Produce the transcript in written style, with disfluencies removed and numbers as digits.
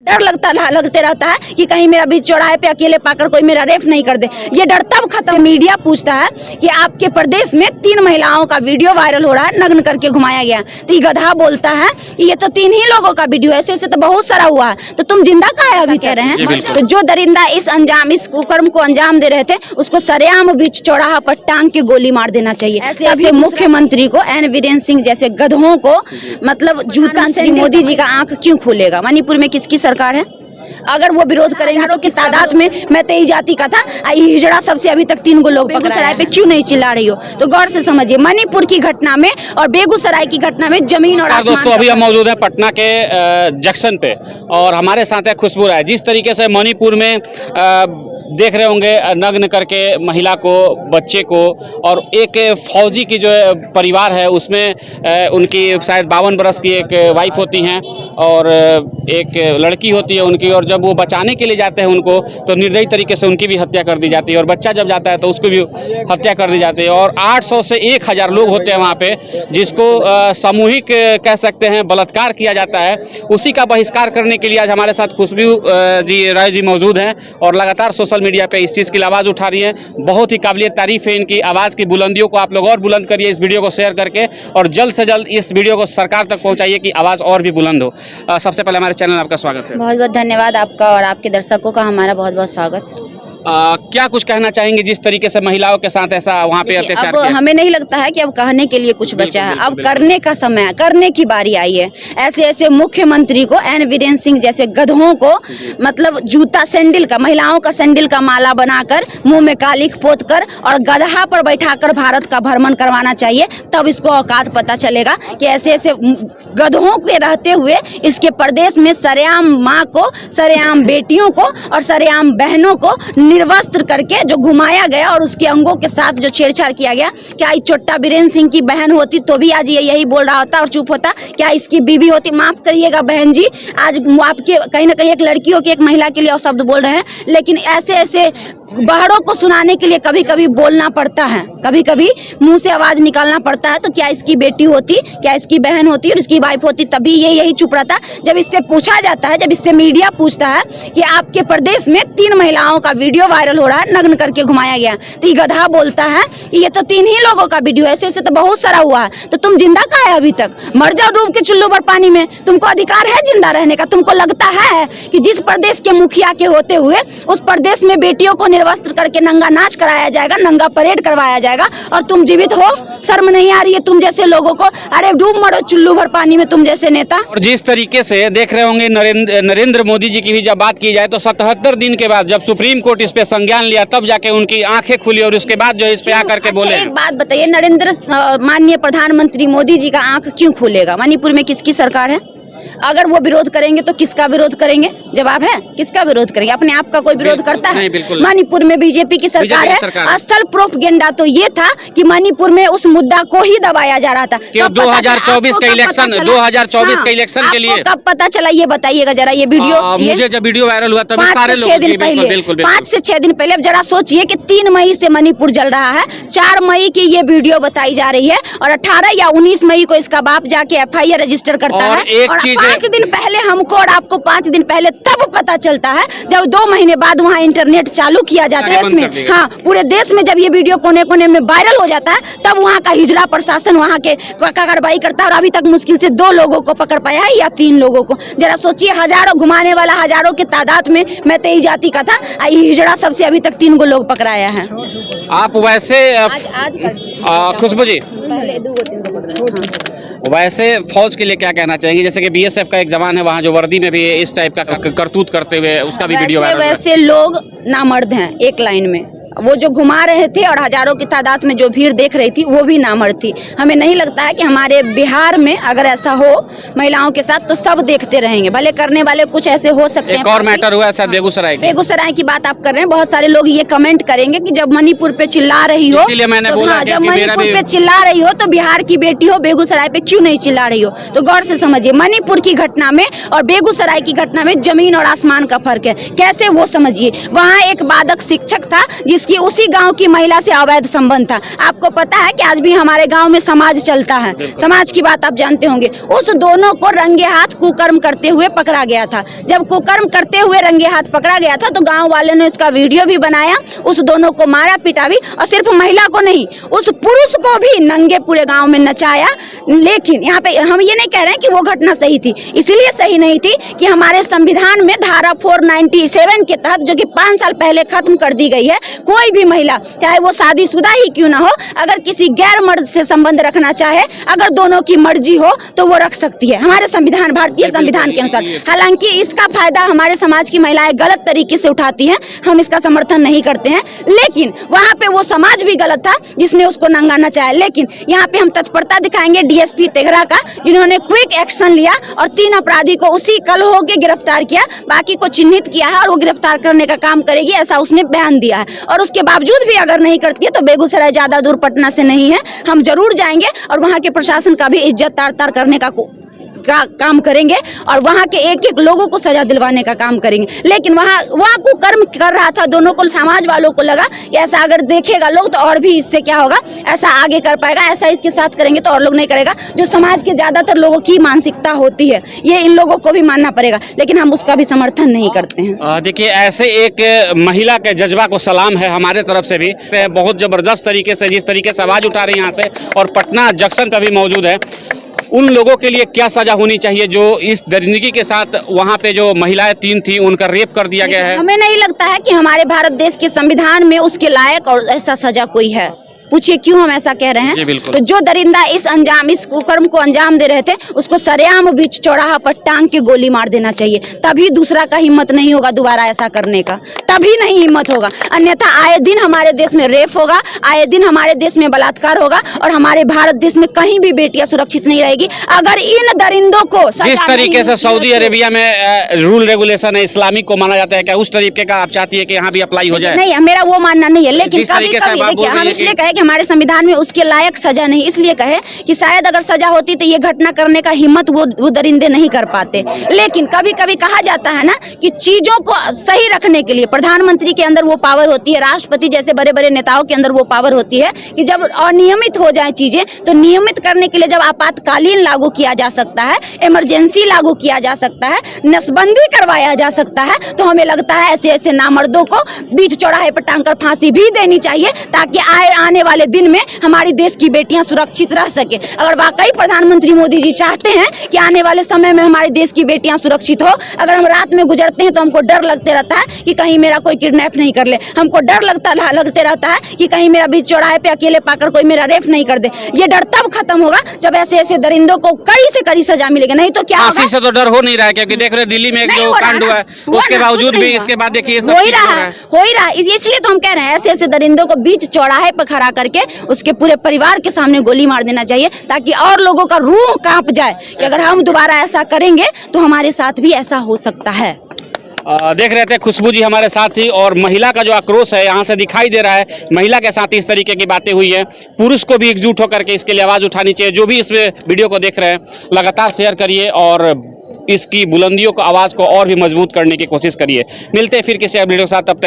लगते रहता है कि कहीं मेरा बीच चौराहे पे अकेले पाकर कोई मेरा रेप नहीं कर दे। ये डर तब खत्म। मीडिया पूछता है कि आपके प्रदेश में 3 महिलाओं का वीडियो वायरल हो रहा है, नग्न करके घुमाया गया, तो ये गधा बोलता है कि ये तो 3 ही लोगों का वीडियो है, ऐसे तो बहुत सारा हुआ है, तो तुम जिंदा का है अभी कह रहे हैं। तो जो दरिंदा इस कुकर्म को अंजाम दे रहे थे उसको सरेआम बीच चौराहा पर टांग के गोली मार देना चाहिए। ऐसे मुख्यमंत्री को, एन वीरेंद्र सिंह जैसे गधों को मतलब जूता से मोदी जी का आंख क्यों खोलेगा? मणिपुर में किसकी सरकार है? अगर वो विरोध करेंगे तो किस तादाद में, मैं तेई जाति का था, हिजड़ा सबसे अभी तक 3 लोग बेगूसराय पे क्यों नहीं चिल्ला रही हो? तो गौर से समझिए, मणिपुर की घटना में और बेगूसराय की घटना में जमीन और आसमान। दोस्तों, अभी हम मौजूद है पटना के जंक्शन पे और हमारे साथ है खुशबू राय। जिस तरीके से मणिपुर में देख रहे होंगे नग्न करके महिला को, बच्चे को, और एक फौजी की जो परिवार है उसमें उनकी शायद 52 बरस की एक वाइफ होती हैं और एक लड़की होती है उनकी, और जब वो बचाने के लिए जाते हैं उनको तो निर्दयी तरीके से उनकी भी हत्या कर दी जाती है, और बच्चा जब जाता है तो उसको भी हत्या कर दी जाती है। और 800 से 1000 लोग होते हैं वहाँ पे, जिसको सामूहिक कह सकते हैं बलात्कार किया जाता है। उसी का बहिष्कार करने के लिए आज हमारे साथ खुशबू जी राय जी मौजूद हैं और लगातार सोशल मीडिया पे इस चीज़ की आवाज़ उठा रही हैं। बहुत ही काबिलियत तारीफ है इनकी आवाज़ की बुलंदियों को। आप लोग और बुलंद करिए इस वीडियो को शेयर करके, और जल्द से जल्द इस वीडियो को सरकार तक पहुंचाइए कि आवाज़ और भी बुलंद हो। सबसे पहले हमारे चैनल आपका स्वागत है। बहुत बहुत धन्यवाद आपका और आपके दर्शकों का हमारा बहुत बहुत स्वागत। क्या कुछ कहना चाहेंगे जिस तरीके से महिलाओं के साथ ऐसा वहाँ पे अत्याचार किया? हमें नहीं लगता है कि अब कहने के लिए कुछ बचा है, अब करने का समय है, करने की बारी आई है। ऐसे मुख्यमंत्री को, एन वीरेंद्र सिंह जैसे गधों को मतलब जूता सैंडल का, महिलाओं का सैंडल का माला बनाकर, मुंह में कालिख पोत कर और गधा पर बैठाकर भारत का भ्रमण करवाना चाहिए। तब इसको औकात पता चलेगा कि ऐसे गधों के रहते हुए इसके प्रदेश में सरेआम माँ को, सरेआम बेटियों को और सरेआम बहनों को निर्वस्त्र करके जो घुमाया गया और उसके अंगों के साथ जो छेड़छाड़ किया गया। क्या इस चोट्टा वीरेंद्र सिंह की बहन होती तो भी आज ये यही बोल रहा होता और चुप होता? क्या इसकी बीवी होती? माफ करिएगा बहन जी, आज आपके कहीं ना कहीं एक लड़कियों की, एक महिला के लिए और शब्द बोल रहे हैं, लेकिन ऐसे बहरों को सुनाने के लिए कभी कभी बोलना पड़ता है, कभी कभी मुंह से आवाज निकालना पड़ता है। तो क्या इसकी बेटी होती, क्या इसकी बहन होती और इसकी वाइफ होती तभी ये यही चुप रहता? जब इससे पूछा जाता है, जब इससे मीडिया पूछता है कि आपके प्रदेश में 3 महिलाओं का वीडियो वायरल हो रहा है, नग्न करके घुमाया गया, तो ये गधा बोलता है कि ये तो 3 ही लोगों का वीडियो है, ऐसे तो बहुत सारा हुआ है, तो तुम जिंदा का है अभी तक? मर जाओ डूब के चुल्लू भर पानी में, तुमको अधिकार है जिंदा रहने का? तुमको लगता है कि जिस प्रदेश के मुखिया के होते हुए उस प्रदेश में बेटियों को निर्वस्त्र करके नंगा नाच कराया जाएगा, नंगा परेड करवाया जाएगा, और तुम जीवित हो? शर्म नहीं आ रही है तुम जैसे लोगों को? अरे डूब मरो चुल्लू भर पानी में तुम जैसे नेता। और जिस तरीके से देख रहे होंगे नरेंद्र मोदी जी की भी जब बात की जाए तो 77 दिन के बाद जब सुप्रीम कोर्ट इस पे संज्ञान लिया तब जाके उनकी आंखें खुली और उसके बाद जो इस पे आकर के बोले। एक बात बताइए, नरेंद्र माननीय प्रधानमंत्री मोदी जी का आंख क्यों खुलेगा? मणिपुर में किसकी सरकार है? अगर वो विरोध करेंगे तो किसका विरोध करेंगे? जवाब है, किसका विरोध करेंगे? अपने आप का कोई विरोध करता है? मणिपुर में बीजेपी की सरकार है। असल प्रोपगेंडा तो ये था कि मणिपुर में उस मुद्दा को ही दबाया जा रहा था। 2024 का इलेक्शन, 2024 के इलेक्शन के लिए कब पता चला ये बताइए जरा। ये वीडियो मुझे जब वीडियो वायरल हुआ तब 5 से 6 दिन पहले, 5 से 6 दिन पहले। अब जरा सोचिए कि 3 मई से मणिपुर जल रहा है, 4 मई की ये वीडियो बताई जा रही है और 18 या 19 मई को इसका बाप जाके FIR रजिस्टर करता है। और 5 दिन पहले हमको और आपको 5 दिन पहले तब पता चलता है जब 2 महीने बाद वहाँ इंटरनेट चालू किया जाता है इसमें। हाँ, पूरे देश में जब ये वीडियो कोने कोने में वायरल हो जाता है तब वहाँ का हिजड़ा प्रशासन वहाँ के कार्रवाई करता है और अभी तक मुश्किल से 2 लोगों को पकड़ पाया है या 3 लोगों को। जरा सोचिए, हजारों घुमाने वाला हजारों के तादाद में मैं तेई जाति का था, हिजड़ा सबसे अभी तक 3 लोग पकड़ाया है। आप वैसे खुशबू जी वैसे फौज के लिए क्या कहना चाहेंगे? जैसे कि BSF का एक जवान है वहाँ जो वर्दी में भी इस टाइप का करतूत करते हुए उसका भी वीडियो वायरल है। वैसे लोग नामर्द हैं एक लाइन में। वो जो घुमा रहे थे और हजारों की तादाद में जो भीड़ देख रही थी वो भी नामर्द थी। हमें नहीं लगता है कि हमारे बिहार में अगर ऐसा हो महिलाओं के साथ तो सब देखते रहेंगे, भले करने वाले कुछ ऐसे हो सकते हैं। एक और मैटर हुआ शायद बेगूसराय की बात आप कर रहे हैं। बहुत सारे लोग ये कमेंट करेंगे कि जब मणिपुर पे चिल्ला रही हो, मैंने बोला जब मणिपुर पे चिल्ला रही हो तो बिहार की बेटी हो, बेगूसराय पे क्यों नहीं चिल्ला रही हो? तो गौर से समझिए, मणिपुर की घटना में और बेगूसराय की घटना में जमीन और आसमान का फर्क है। कैसे वो समझिए। वहाँ एक बाधक शिक्षक था जिस कि उसी गांव की महिला से अवैध संबंध था। आपको पता है कि आज भी हमारे गांव में समाज चलता है, समाज की बात आप जानते होंगे। उस दोनों को रंगे हाथ कुकर्म करते हुए पकड़ा गया था। जब कुकर्म करते हुए रंगे हाथ पकड़ा गया था तो गांव वालों ने इसका वीडियो भी बनाया, उस दोनों को मारा पीटा भी, और सिर्फ महिला को नहीं, उस पुरुष को भी नंगे पूरे गांव में नचाया। लेकिन यहाँ पे हम ये नहीं कह रहे हैं कि वो घटना सही थी, इसलिए सही नहीं थी कि हमारे संविधान में धारा 497 के तहत, जो कि 5 साल पहले खत्म कर दी गई है, कोई भी महिला चाहे वो शादीशुदा ही क्यों ना हो, अगर किसी गैर मर्द से संबंध रखना चाहे, अगर दोनों की मर्जी हो तो वो रख सकती है हमारे संविधान, भारतीय संविधान के अनुसार। हालांकि इसका फायदा हमारे समाज की महिलाएं गलत तरीके से उठाती हैं, हम इसका समर्थन नहीं करते हैं, लेकिन वहाँ पे वो समाज भी गलत था जिसने उसको नंगा नचाया। लेकिन यहाँ पे हम तत्परता दिखाएंगे डीएसपी तेघड़ा का, जिन्होंने क्विक एक्शन लिया और 3 अपराधी को उसी कल हो के गिरफ्तार किया, बाकी को चिन्हित किया है और वो गिरफ्तार करने का काम करेगी, ऐसा उसने बयान दिया है। और उसके बावजूद भी अगर नहीं करती है तो बेगूसराय ज्यादा दूर पटना से नहीं है, हम जरूर जाएंगे और वहाँ के प्रशासन का भी इज्जत तार तार करने का काम करेंगे और वहाँ के एक एक लोगों को सजा दिलवाने का काम करेंगे। लेकिन वहाँ को कर्म कर रहा था, दोनों को, समाज वालों को लगा कि ऐसा अगर देखेगा लोग तो और भी इससे क्या होगा, ऐसा आगे कर पाएगा, ऐसा इसके साथ करेंगे तो और लोग नहीं करेगा, जो समाज के ज्यादातर लोगों की मानसिकता होती है, ये इन लोगों को भी मानना पड़ेगा, लेकिन हम उसका भी समर्थन नहीं करते हैं। देखिए, ऐसे एक महिला के जज्बा को सलाम है हमारे तरफ से भी, बहुत जबरदस्त तरीके से जिस तरीके से आवाज उठा रही है यहाँ से, और पटना जंक्शन पर भी मौजूद है। उन लोगों के लिए क्या सजा होनी चाहिए जो इस दरिंदगी के साथ वहाँ पे जो महिलाएं 3 थी उनका रेप कर दिया गया है? हमें नहीं लगता है कि हमारे भारत देश के संविधान में उसके लायक और ऐसा सजा कोई है। पूछिए क्यों हम ऐसा कह रहे हैं? तो जो दरिंदा इस कुकर्म को अंजाम दे रहे थे, उसको सरेआम बीच चौराहा पर टांग के गोली मार देना चाहिए, तभी दूसरा का हिम्मत नहीं होगा दोबारा ऐसा करने का, तभी नहीं हिम्मत होगा। अन्यथा आए दिन हमारे देश में रेप होगा, आए दिन हमारे देश में बलात्कार होगा और हमारे भारत देश में कहीं भी बेटियां सुरक्षित नहीं रहेगी अगर इन दरिंदों को। जिस तरीके से सऊदी अरेबिया में रूल रेगुलेशन है, इस्लामिक को माना जाता है, क्या उस तरीके का आप चाहती है कि यहाँ भी अप्लाई हो जाए? नहीं, मेरा वो मानना नहीं है, लेकिन कभी कभी देखिए, हम इसलिए कहे कि हमारे संविधान में उसके लायक सजा नहीं, इसलिए कहे कि शायद अगर सजा होती तो ये घटना करने का हिम्मत वो दरिंदे नहीं कर पाते। लेकिन कभी कभी कहा जाता है ना कि चीजों को सही रखने के लिए प्रधानमंत्री के अंदर वो पावर होती है, राष्ट्रपति जैसे बड़े बड़े नेताओं के अंदर वो पावर होती है कि जब अनियमित हो जाए चीजें तो नियमित करने के लिए जब आपातकालीन लागू किया जा सकता है, इमरजेंसी लागू किया जा सकता है, नसबंदी करवाया जा सकता है, तो हमें लगता है ऐसे ऐसे नामर्दों को बीच चौराहे पर टांग कर फांसी भी देनी चाहिए, ताकि आने वाले दिन में हमारी देश की बेटियां सुरक्षित रह सके। अगर वाकई प्रधानमंत्री मोदी जी चाहते हैं कि आने वाले समय में हमारे देश की बेटियां सुरक्षित हो, अगर हम रात में गुजरते हैं तो हमको डर लगते रहता है कि कहीं मेरा कोई किडनैप नहीं कर ले, हमको डर लगते रहता है कि कहीं मेरा बीच चौराहे पे अकेले पाकर कोई मेरा रेप नहीं कर दे। ये डर तब खत्म होगा जब ऐसे ऐसे दरिंदों को कड़ी से कड़ी सजा मिलेगी, नहीं तो क्या होगा? से तो डर हो नहीं रहा है, क्योंकि देख रहे दिल्ली में एक जो कांड हुआ है उसके बावजूद भी इसके बाद देखिए हो ही रहा है। इसलिए तो हम कह रहे हैं ऐसे ऐसे दरिंदों को बीच चौराहे पर खड़ा करके उसके पूरे परिवार के सामने गोली मार देना चाहिए, ताकि और लोगों का रूह कांप जाए कि अगर हम दोबारा ऐसा करेंगे तो हमारे साथ भी ऐसा हो सकता है। देख रहे थे खुशबू जी हमारे साथ ही, और महिला का जो आक्रोश है यहाँ से दिखाई दे रहा है। महिला के साथ इस तरीके की बातें हुई है, पुरुष को भी एकजुट होकर के इसके लिए आवाज़ उठानी चाहिए। जो भी इस वीडियो को देख रहे हैं लगातार शेयर करिए और इसकी बुलंदियों को, आवाज़ को और भी मजबूत करने की कोशिश करिए। मिलते हैं फिर किसी वीडियो के साथ, तब तक